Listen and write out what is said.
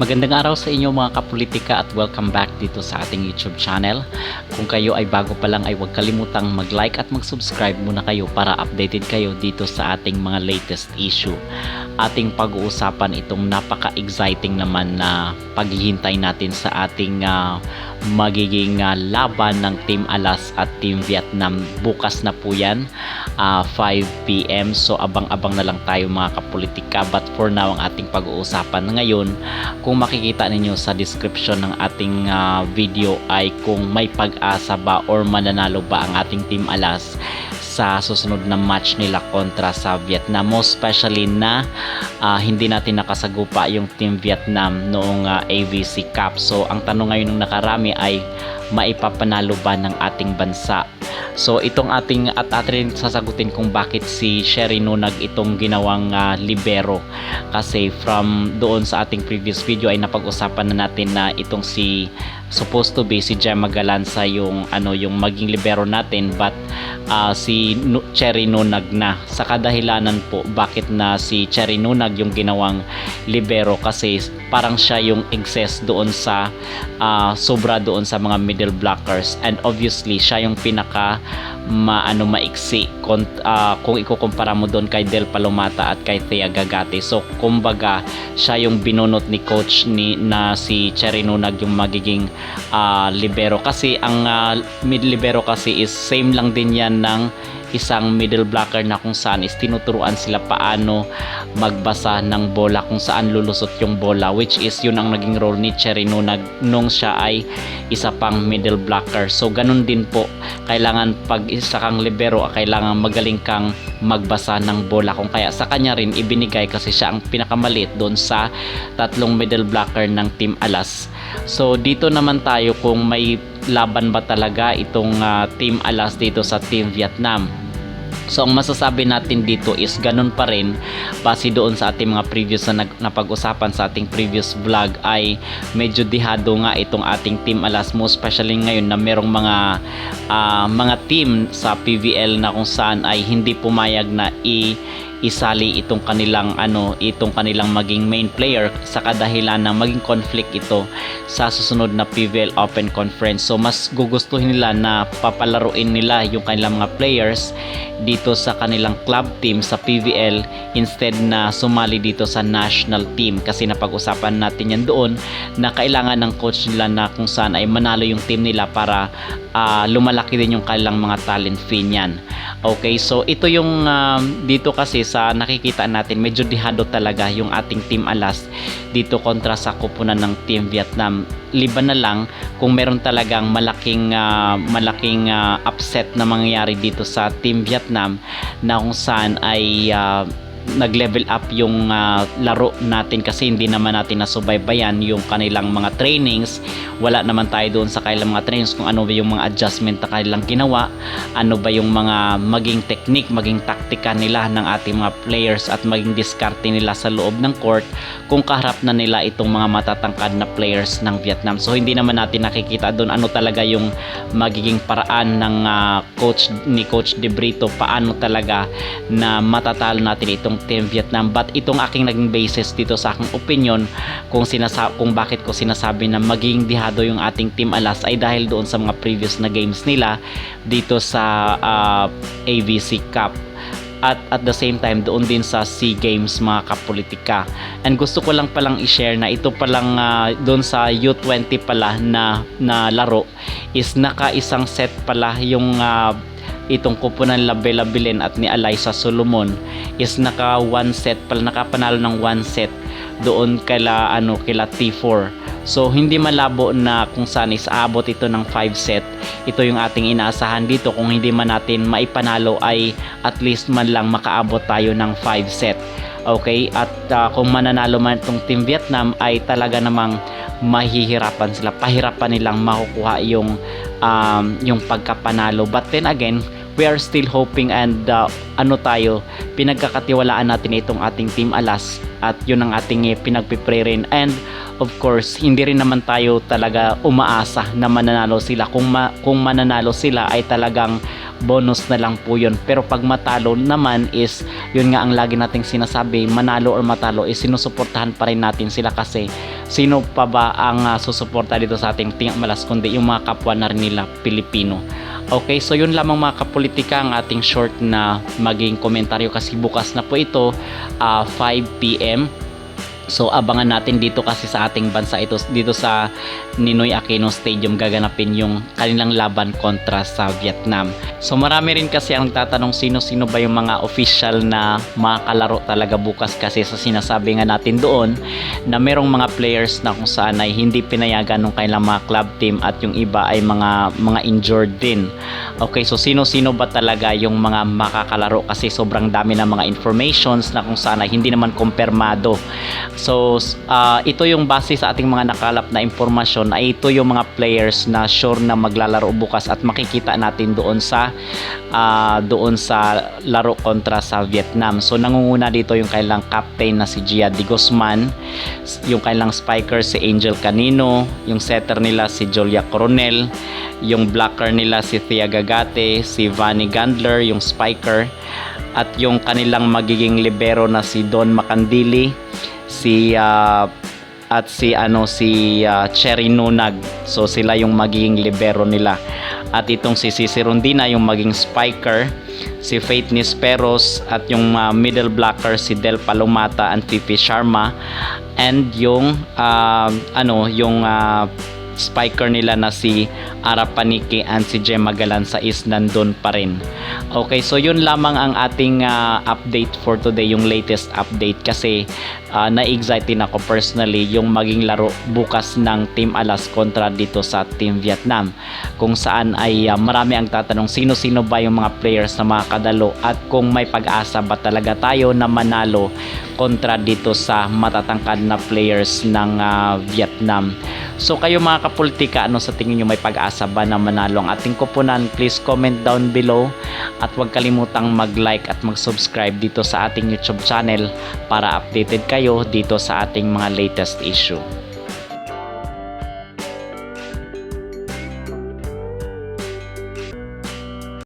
Magandang araw sa inyo mga kapolitika at welcome back dito sa ating YouTube channel. Kung kayo ay bago pa lang ay huwag kalimutang mag-like at mag-subscribe muna kayo para updated kayo dito sa ating mga latest issue. Ating pag-uusapan itong napaka-exciting naman na paghihintay natin sa ating magiging laban ng Team Alas at Team Vietnam. Bukas na po yan, 5 PM. So abang-abang na lang tayo mga kapolitika. But for now, ang ating pag-uusapan ngayon, kung makikita ninyo sa description ng ating video ay kung may pag-asa ba or mananalo ba ang ating Team Alas sa susunod na match nila kontra sa Vietnam, most especially na hindi natin nakasagupa yung Team Vietnam noong AVC Cup. So ang tanong ngayon ng nakarami ay maipapanalo ba ng ating bansa? So itong ating atin sasagutin kung bakit si Sherry Nunag itong ginawang libero, kasi from doon sa ating previous video ay napag-usapan na natin na itong si supposed to be si Gemma Galanza yung yung maging libero natin, but si Cherry Nunag na. Sa kadahilanan po bakit na si Cherry Nunag yung ginawang libero, kasi parang siya yung excess doon sa sobra doon sa mga middle blockers, and obviously siya yung pinaka maiksi kung ikukumpara mo doon kay Del Palomata at kay Thea Gagati. So kumbaga siya yung binunot ni coach na si Cherry Nunag yung magiging libero, kasi ang mid libero kasi is same lang din yan ng isang middle blocker na kung saan is tinuturuan sila paano magbasa ng bola, kung saan lulusot yung bola, which is yun ang naging role ni Cherry Nunag nung siya ay isa pang middle blocker. So ganun din po, kailangan pag isa kang libero, kailangan magaling kang magbasa ng bola, kung kaya sa kanya rin ibinigay kasi siya ang pinakamaliit doon sa tatlong middle blocker ng Team Alas. So dito naman tayo kung may laban ba talaga itong Team Alas dito sa Team Vietnam. So ang masasabi natin dito is ganun pa rin, base doon sa ating mga previous na napag-usapan sa ating previous vlog, ay medyo dihado nga itong ating Team Alas, mo especially ngayon na merong mga team sa PVL na kung saan ay hindi pumayag na isali itong kanilang maging main player sa kadahilan na maging conflict ito sa susunod na PVL Open Conference. So mas gugustuhin nila na papalaruin nila yung kanilang mga players dito sa kanilang club team sa PVL instead na sumali dito sa national team, kasi napag-usapan natin yan doon na kailangan ng coach nila na kung saan ay manalo yung team nila para lumalaki din yung kanilang mga talent fee niyan. Okay, so ito yung dito kasi sa nakikita natin medyo dihado talaga yung ating Team Alas dito kontra sa kupunan ng Team Vietnam. Liban na lang kung meron talagang malaking upset na mangyayari dito sa Team Vietnam na kung saan ay nag-level up yung laro natin, kasi hindi naman natin nasubaybayan yung kanilang mga trainings. Wala naman tayo doon sa kanilang mga trainings kung ano ba yung mga adjustment na kanilang ginawa, ano ba yung mga maging technique, maging taktika nila ng ating mga players at maging diskarte nila sa loob ng court kung kaharap na nila itong mga matatangkad na players ng Vietnam. So hindi naman natin nakikita doon ano talaga yung magiging paraan ng Coach De Brito, paano talaga na matatalo natin itong Team Vietnam. But itong aking naging basis dito sa aking opinion kung bakit ko sinasabi na magiging dihado yung ating Team Alas ay dahil doon sa mga previous na games nila dito sa AVC Cup at the same time doon din sa SEA Games mga kapolitika. And gusto ko lang palang i-share na ito palang doon sa U20 pala na laro is naka-isang set pala yung itong kupunan Bella Belen at ni Alyssa Solomon is naka-1 set pala, nakapanalo ng 1 set doon kila T4. So hindi malabo na kung saan is aabot ito ng 5 set. Ito yung ating inaasahan dito, kung hindi man natin maipanalo ay at least man lang makaabot tayo ng 5 set. Okay, at kung mananalo man itong Team Vietnam ay talaga namang mahihirapan sila, pahirapan nilang makukuha yung pagkapanalo. But then again, we are still hoping and pinagkakatiwalaan natin itong ating Team Alas at yun ang ating pinagpipray rin. And of course, hindi rin naman tayo talaga umaasa na mananalo sila. Kung mananalo sila ay talagang bonus na lang po yun. Pero pag matalo naman is, yun nga ang lagi nating sinasabi, manalo or matalo is sinusuportahan pa rin natin sila, kasi sino pa ba ang susuporta dito sa ating Tingak Malas kundi yung mga kapwa na rin nila Pilipino. Okay, so yun lamang mga kapolitika ang ating short na maging komentaryo, kasi bukas na po ito 5 PM. So abangan natin dito, kasi sa ating bansa ito, dito sa Ninoy Aquino Stadium gaganapin yung kanilang laban kontra sa Vietnam. So marami rin kasi ang tatanong sino-sino ba yung mga official na makakalaro talaga bukas, kasi sa sinasabi nga natin doon na merong mga players na kung saan ay hindi pinayagan ng kanilang mga club team at yung iba ay mga injured din. Okay, so sino-sino ba talaga yung mga makakalaro, kasi sobrang dami na mga informations na kung saan ay hindi naman kumpirmado. So ito yung base sa ating mga nakalap na impormasyon, ay ito yung mga players na sure na maglalaro bukas at makikita natin doon sa laro kontra sa Vietnam. So nangunguna dito yung kailang captain na si Gia de Guzman, yung kailang spiker si Angel Canino, yung setter nila si Julia Coronel, yung blocker nila si Thea Gagate, si Vanny Gandler yung spiker, at yung kanilang magiging libero na si Don Macandili, si Cherry Nunag. So sila yung magiging libero nila, at itong si Cici Rondina yung maging spiker, si Faith Nisperos, at yung middle blocker si Del Palomata and Fifi Sharma, and yung spiker nila na si Arapaniki and si Gemma Galanza is nandun pa rin. Okay, so yun lamang ang ating update for today, yung latest update, kasi na-excite din ako personally yung maging laro bukas ng Team Alas kontra dito sa Team Vietnam, kung saan ay marami ang tatanong sino-sino ba yung mga players na makakadalo, at kung may pag-asa ba talaga tayo na manalo kontra dito sa matatangkad na players ng Vietnam. So kayo mga kapolitika, ano sa tingin nyo, may pag-asa ba na manalo ang ating koponan? Please comment down below, at huwag kalimutang mag-like at mag-subscribe dito sa ating YouTube channel para updated kayo dito sa ating mga latest issue.